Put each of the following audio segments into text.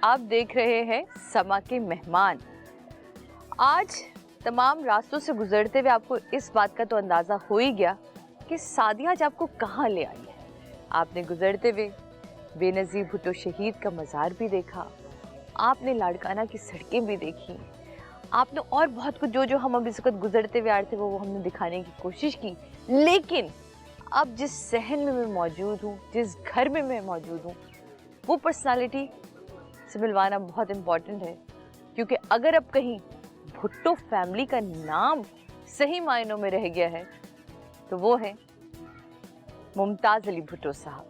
आप देख रहे हैं समा के मेहमान। आज तमाम रास्तों से गुजरते हुए आपको इस बात का तो अंदाज़ा हो ही गया कि शादी आज आपको कहाँ ले आई है। आपने गुजरते हुए बेनज़ीर भुट्टो शहीद का मज़ार भी देखा, आपने लाड़काना की सड़कें भी देखी, आपने और बहुत कुछ जो हम अब इस वक्त गुजरते हुए आ रहे थे वो हमने दिखाने की कोशिश की। लेकिन अब जिस सहन में मैं मौजूद हूँ, जिस घर में मैं मौजूद हूँ, वो पर्सनालिटी से मिलवाना बहुत इम्पॉर्टेंट है, क्योंकि अगर अब कहीं भुट्टो फैमिली का नाम सही मायनों में रह गया है तो वो है मुमताज़ अली भुट्टो साहब।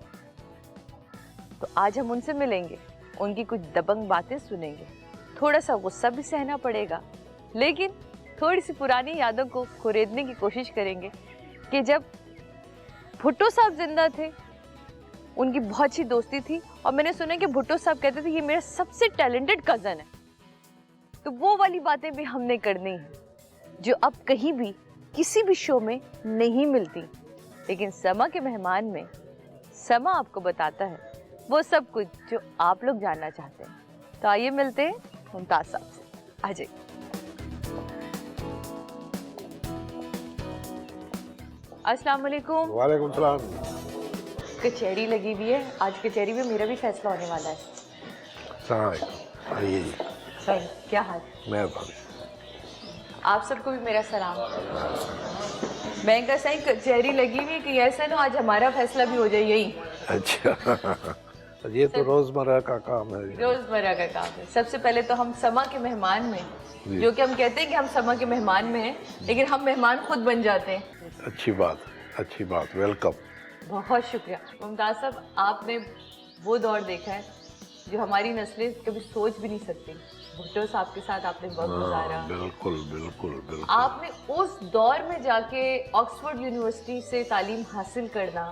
तो आज हम उनसे मिलेंगे, उनकी कुछ दबंग बातें सुनेंगे, थोड़ा सा गुस्सा भी सहना पड़ेगा, लेकिन थोड़ी सी पुरानी यादों को कुरेदने की कोशिश करेंगे कि जब भुट्टो साहब जिंदा थे उनकी बहुत अच्छी दोस्ती थी और मैंने सुना कि भुट्टो साहब कहते थे ये मेरा सबसे टैलेंटेड कज़न है। तो वो वाली बातें भी हमने करनी है जो अब कहीं भी किसी भी शो में नहीं मिलती, लेकिन समा के मेहमान में समा आपको बताता है वो सब कुछ जो आप लोग जानना चाहते हैं। तो आइए मिलते हैं मुमताज़ साहब से। आ जाइए। अस्सलाम वालेकुम। वालेकुम सलाम। कचहरी लगी हुई है, आज कचहरी में मेरा भी फैसला होने वाला है। आइए जी। सही, क्या हाल? मेहरबानी। आप सबको भी मेरा सलाम। मैं कहा सही कचहरी लगी हुई है कि ऐसा ना आज हमारा फैसला भी हो जाए यही। अच्छा ये तो रोजमर्रा का काम है। रोजमर्रा का काम है। सबसे पहले तो हम समा के मेहमान में, जो कि हम कहते हैं कि हम समा के मेहमान में हैं, लेकिन हम मेहमान खुद बन जाते हैं। अच्छी बात, वेलकम। बहुत शुक्रिया। मुमताज़ साहब, आपने वो दौर देखा है जो हमारी नस्लें कभी सोच भी नहीं सकती। भुट्टो साहब के साथ आपने वक्त गुजारा। बिल्कुल। आपने उस दौर में जाके ऑक्सफोर्ड यूनिवर्सिटी से तालीम हासिल करना,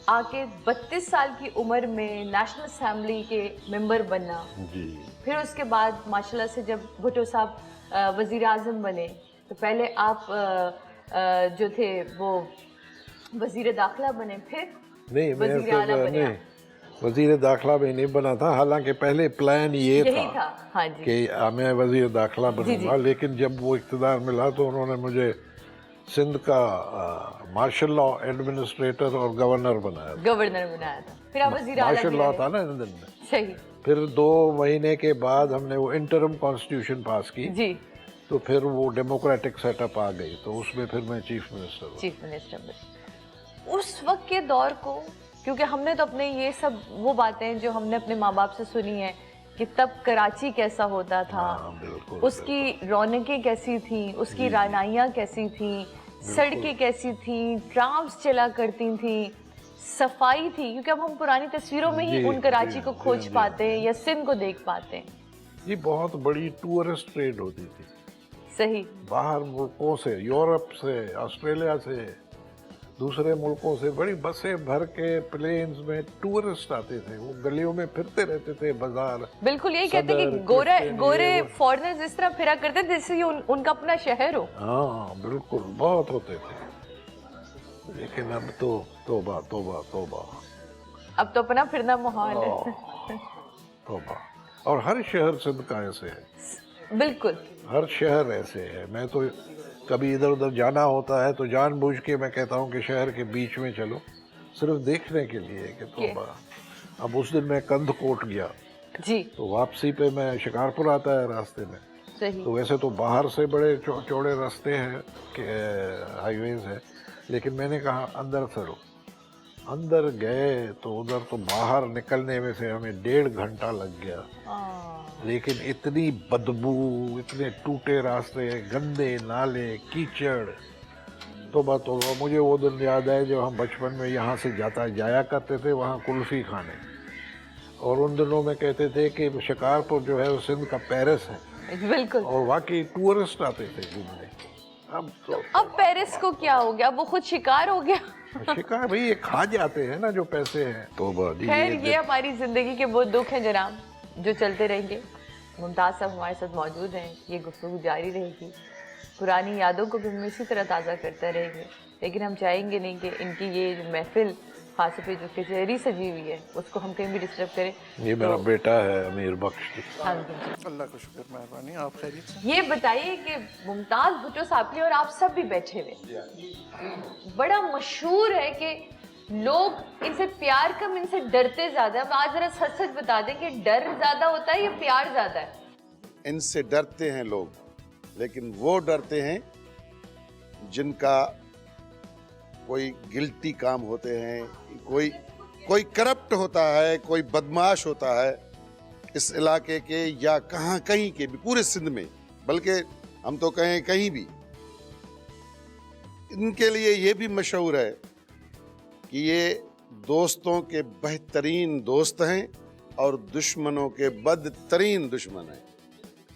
आके 32 साल की उम्र में नेशनल असेंबली के मेंबर बनना जी। फिर उसके बाद माशाल्लाह से जब भुट्टो साहब वज़ीर आज़म बने तो पहले आप जो थे वो वज़ीर दाखिला बने, फिर नहीं वज़ीर आला बने। वज़ीर दाखिला में नहीं बना था, हालांकि पहले प्लान यही था हाँ जी, कि मैं वज़ीर दाखिला बनूंगा, लेकिन जब वो इक़्तिदार मिला तो उन्होंने मुझे सिंध का मार्शल लॉ एडमिनिस्ट्रेटर और गवर्नर बनाया था। फिर आप वज़ीर आला मार्शल लॉ था ना इन दिन में। सही। फिर 2 महीने के बाद हमने वो इंटरम कॉन्स्टिट्यूशन पास की जी। तो फिर वो डेमोक्रेटिक सेटअप आ गई, तो उसमें फिर मैं चीफ मिनिस्टर बने। उस वक्त के दौर को, क्योंकि हमने तो अपने ये सब वो बातें जो हमने अपने माँ बाप से सुनी है कि तब कराची कैसा होता था, उसकी रौनकें कैसी थी, उसकी रानाइयाँ कैसी थी, सड़कें कैसी थी, ट्राम्स चला करती थी, सफाई थी, क्योंकि अब हम पुरानी तस्वीरों में ही उन कराची को खोज पाते हैं या सिंध को देख पाते हैं। ये बहुत बड़ी टूरिस्ट ट्रेड होती थी। सही। बाहर मुल्कों से, यूरोप से, ऑस्ट्रेलिया से, दूसरे मुल्कों से बड़ी बसें भर के प्लेन्स में टूरिस्ट आते थे, वो गलियों में फिरते रहते थे, बाजार। बिल्कुल यही कहते हैं कि गोरे फॉरेनर्स इस तरह फिरा करते थे जैसे उनका अपना शहर हो। हाँ बिल्कुल, बहुत होते थे, लेकिन अब तो तौबा। अब तो अपना फिरना माहौल है। तौबा। और हर शहर सिंध का ऐसे है। बिल्कुल, हर शहर ऐसे है। मैं तो कभी इधर उधर जाना होता है तो जानबूझ के मैं कहता हूँ कि शहर के बीच में चलो, सिर्फ देखने के लिए कि तौबा। अब उस दिन मैं कंधकोट गया जी, तो वापसी पे मैं शिकारपुर आता है रास्ते में। सही। तो वैसे तो बाहर से बड़े चौड़े रास्ते हैं, हाईवेज है, लेकिन मैंने कहा अंदर चलो। अंदर गए तो उधर तो बाहर निकलने में से हमें 1.5 घंटा लग गया, लेकिन इतनी बदबू, इतने टूटे रास्ते, गंदे नाले, कीचड़, तो मुझे वो दिन याद है जब हम बचपन में यहाँ से जाया करते थे वहाँ कुल्फ़ी खाने, और उन दिनों में कहते थे कि शिकारपुर जो है वो सिंध का पेरिस है। बिल्कुल। और वाकई टूरिस्ट आते थे घूमने। अब पेरिस को क्या हो गया, वो खुद शिकार हो गया। शिकार भाई, ये खा जाते हैं ना जो पैसे हैं। तो खैर ये हमारी जिंदगी के बहुत दुख हैं जनाब, जो चलते रहेंगे। मुमताज़ साहब हमारे साथ मौजूद हैं, ये गुफ्तगू जारी रहेगी, पुरानी यादों को भी हम इसी तरह ताज़ा करते रहेंगे, लेकिन हम चाहेंगे नहीं कि इनकी ये महफिल خاص پہ جو کچہری سجی ہوئی ہے اس کو ہم کہیں بھی ڈسٹرب کریں. یہ میرا بیٹا ہے امیر بخش. ہاں جی. اللہ کا شکر مہربانی. آپ خیریت سے؟ یہ بتائیے کہ ممتاز بھٹو صاحب کے لیے اور آپ سب بھی بیٹھے ہوئے بڑا مشہور ہے کہ لوگ ان سے پیار کم ان سے ڈرتے زیادہ. اب آج ذرا سچ سچ بتا دیں کہ ڈر زیادہ ہوتا ہے یا پیار زیادہ ہے؟ ان سے ڈرتے ہیں لوگ, لیکن وہ ڈرتے ہیں جن کا کوئی گلٹی کام ہوتے ہیں, کوئی کرپٹ ہوتا ہے, کوئی بدماش ہوتا ہے اس علاقے کے یا کہیں کے بھی, پورے سندھ میں, بلکہ ہم تو کہیں کہیں بھی. ان کے لیے یہ بھی مشہور ہے کہ یہ دوستوں کے بہترین دوست ہیں اور دشمنوں کے بدترین دشمن ہیں.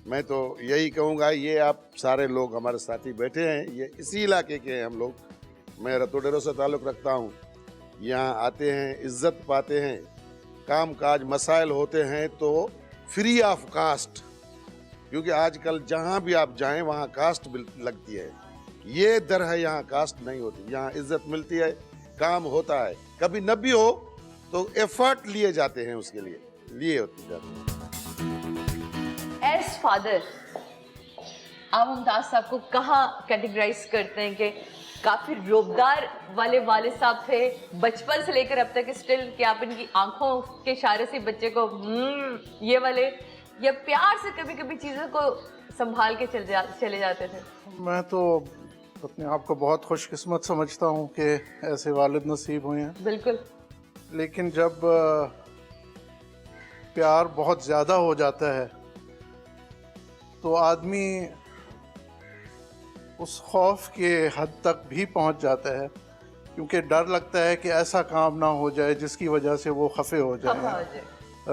میں تو یہی کہوں گا, یہ آپ سارے لوگ ہمارے ساتھی بیٹھے ہیں, یہ اسی علاقے کے ہیں ہم لوگ. میں رتو ڈیرو سے تعلق رکھتا ہوں. یہاں آتے ہیں, عزت پاتے ہیں, کام کاج مسائل ہوتے ہیں تو فری آف کاسٹ, کیونکہ آج کل جہاں بھی آپ جائیں وہاں کاسٹ لگتی ہے. یہ در ہے, یہاں کاسٹ نہیں ہوتی, یہاں عزت ملتی ہے, کام ہوتا ہے. کبھی نہ بھی ہو تو ایفرٹ لیے جاتے ہیں, اس کے لیے ہوتے جاتے ہیں. ایز فادر آپ ممتاز صاحب کو کہاں کیٹیگرائز کرتے ہیں کہ کافی روبدار والے والد صاحب تھے بچپن سے لے کر اب تک اسٹل, کہ آپ ان کی آنکھوں کے اشارے سے بچے کو یہ والے, یا پیار سے کبھی کبھی چیزوں کو سنبھال کے چلے جاتے تھے؟ میں تو اپنے آپ کو بہت خوش قسمت سمجھتا ہوں کہ ایسے والد نصیب ہوئے ہیں. بالکل. لیکن جب پیار بہت زیادہ ہو جاتا ہے تو آدمی اس خوف کے حد تک بھی پہنچ جاتا ہے, کیونکہ ڈر لگتا ہے کہ ایسا کام نہ ہو جائے جس کی وجہ سے وہ خفے ہو جائیں,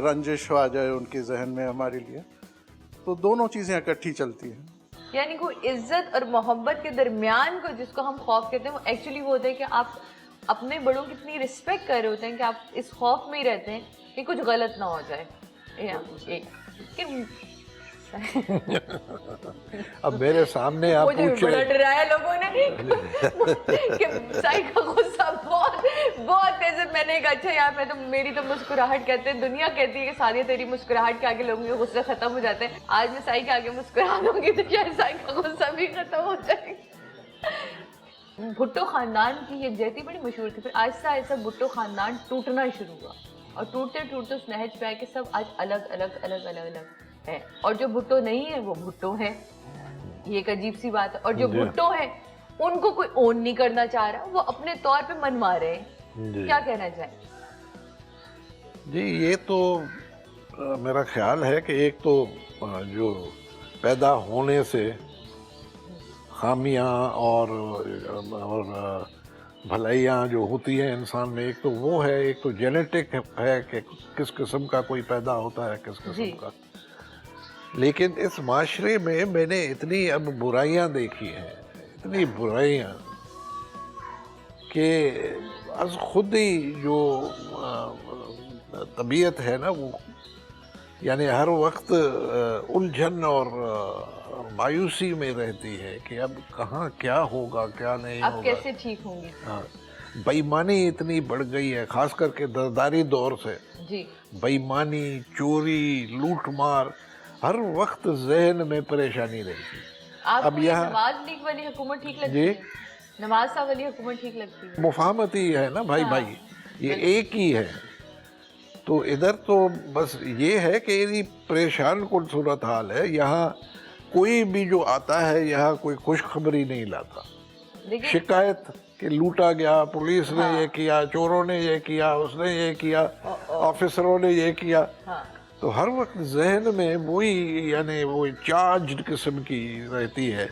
رنجش آ جائے ان کے ذہن میں ہمارے لیے. تو دونوں چیزیں اکٹھی چلتی ہیں. یعنی کوئی عزت اور محبت کے درمیان کو جس کو ہم خوف کہتے ہیں, وہ ایکچولی وہ ہوتا ہے کہ آپ اپنے بڑوں کی اتنی رسپیکٹ کر رہے ہوتے ہیں کہ آپ اس خوف میں ہی رہتے ہیں کہ کچھ غلط نہ ہو جائے. اب میرے سامنے آپ پوچھ بڑا ڈرایا لوگوں نے کہ سائی کا غصہ بہت تیز ہے. میں نے کہا اچھا یار, میں تو میری تو مسکراہٹ کہتے ہیں, دنیا کہتی ہے کہ سادیہ تیری مسکراہٹ کے آگے لوگوں کے غصے ختم ہو جاتے ہیں. آج میں سائی کے آگے مسکرا دوں گی تو شاید سائی کا غصہ بھی ختم ہو جائے گا. بھٹو خاندان کی یہ جہتی بڑی مشہور تھی, پھر آہستہ آہستہ بھٹو خاندان ٹوٹنا شروع ہوا اور ٹوٹتے ٹوٹتے اس نہج پہ آئے کہ سب آج الگ الگ الگ الگ الگ ہے, اور جو بھٹو نہیں ہے وہ بھٹو ہیں. یہ ایک عجیب سی بات ہے. اور جو بھٹو ہیں ان کو کوئی اون نہیں کرنا چاہ رہا, وہ اپنے طور پہ منوا رہے ہیں. کیا کہنا چاہیں؟ جی یہ تو میرا خیال ہے کہ ایک تو جو پیدا ہونے سے خامیاں اور بھلائیاں جو ہوتی ہیں انسان میں, ایک تو وہ ہے, ایک تو جینیٹک ہے کہ کس قسم کا کوئی پیدا ہوتا ہے کس قسم کا. لیکن اس معاشرے میں نے اتنی اب برائیاں دیکھی ہیں, اتنی برائیاں کہ از خود ہی جو طبیعت ہے نا وہ یعنی ہر وقت الجھن اور مایوسی میں رہتی ہے کہ اب کہاں کیا ہوگا کیا نہیں ہوگا, اب کیسے ٹھیک ہوں گے. ہاں, بےایمانی اتنی بڑھ گئی ہے خاص کر کے درداری دور سے. جی, بےایمانی, چوری, لوٹ مار, ہر وقت ذہن میں پریشانی رہتی. اب یہاں نواز لیگ والی حکومت ٹھیک لگتی ہے؟ نواز صاحب والی حکومت ٹھیک لگتی ہے؟ مفاہمتی ہے نا بھائی, یہ ایک ہی ہے. تو ادھر تو بس یہ ہے کہ یہ پریشان کن صورت حال ہے. یہاں کوئی بھی جو آتا ہے یہاں کوئی خوشخبری نہیں لاتا. شکایت کہ لوٹا گیا, پولیس نے یہ کیا, چوروں نے یہ کیا, اس نے یہ کیا, آفیسروں نے یہ کیا, تو ہر وقت ذہن میں وہی یعنی وہ چارجڈ قسم کی رہتی ہے.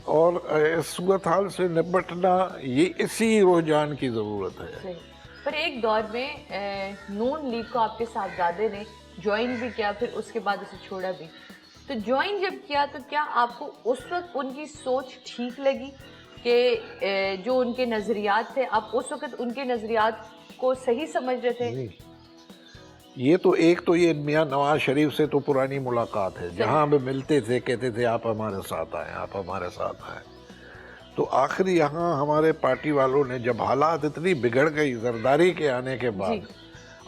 اور اس صورتحال سے نپٹنا یہ اسی رجحان کی ضرورت ہے. پر ایک دور میں نون لیگ کو آپ کے صاحبزادے نے جوائن بھی کیا, پھر اس کے بعد اسے چھوڑا بھی. تو جوائن جب کیا تو کیا آپ کو اس وقت ان کی سوچ ٹھیک لگی کہ جو ان کے نظریات تھے آپ اس وقت ان کے نظریات کو صحیح سمجھ رہے تھے؟ یہ تو ایک تو یہ میاں نواز شریف سے تو پرانی ملاقات ہے, جہاں ہم ملتے تھے کہتے تھے آپ ہمارے ساتھ آئیں, آپ ہمارے ساتھ آئیں. तो आखिरी यहाँ हमारे पार्टी वालों ने, जब हालात इतनी बिगड़ गई जरदारी के आने के बाद,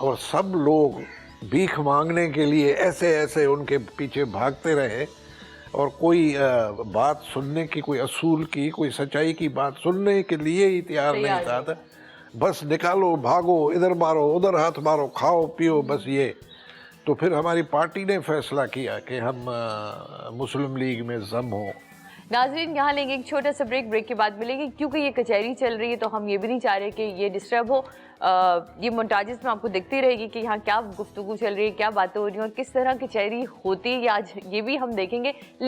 और सब लोग भीख मांगने के लिए ऐसे ऐसे उनके पीछे भागते रहे, और कोई बात सुनने की, कोई असूल की, कोई सच्चाई की बात सुनने के लिए ही तैयार नहीं था। बस निकालो, भागो, इधर मारो, उधर हाथ मारो, खाओ पियो, बस ये। तो फिर हमारी पार्टी ने फैसला किया कि हम मुस्लिम लीग में जम हो। नाजरीन, यहाँ लेंगे एक छोटा सा ब्रेक के बाद मिलेंगे, क्योंकि ये कचहरी चल रही है तो हम ये भी नहीं चाह रहे कि ये डिस्टर्ब हो। ये मोन्टाजेस में आपको दिखती रहेगी कि यहाँ क्या गुफ्तगू चल रही है, क्या बातें हो रही हैं और किस तरह कचहरी होती है, आज ये भी हम देखेंगे।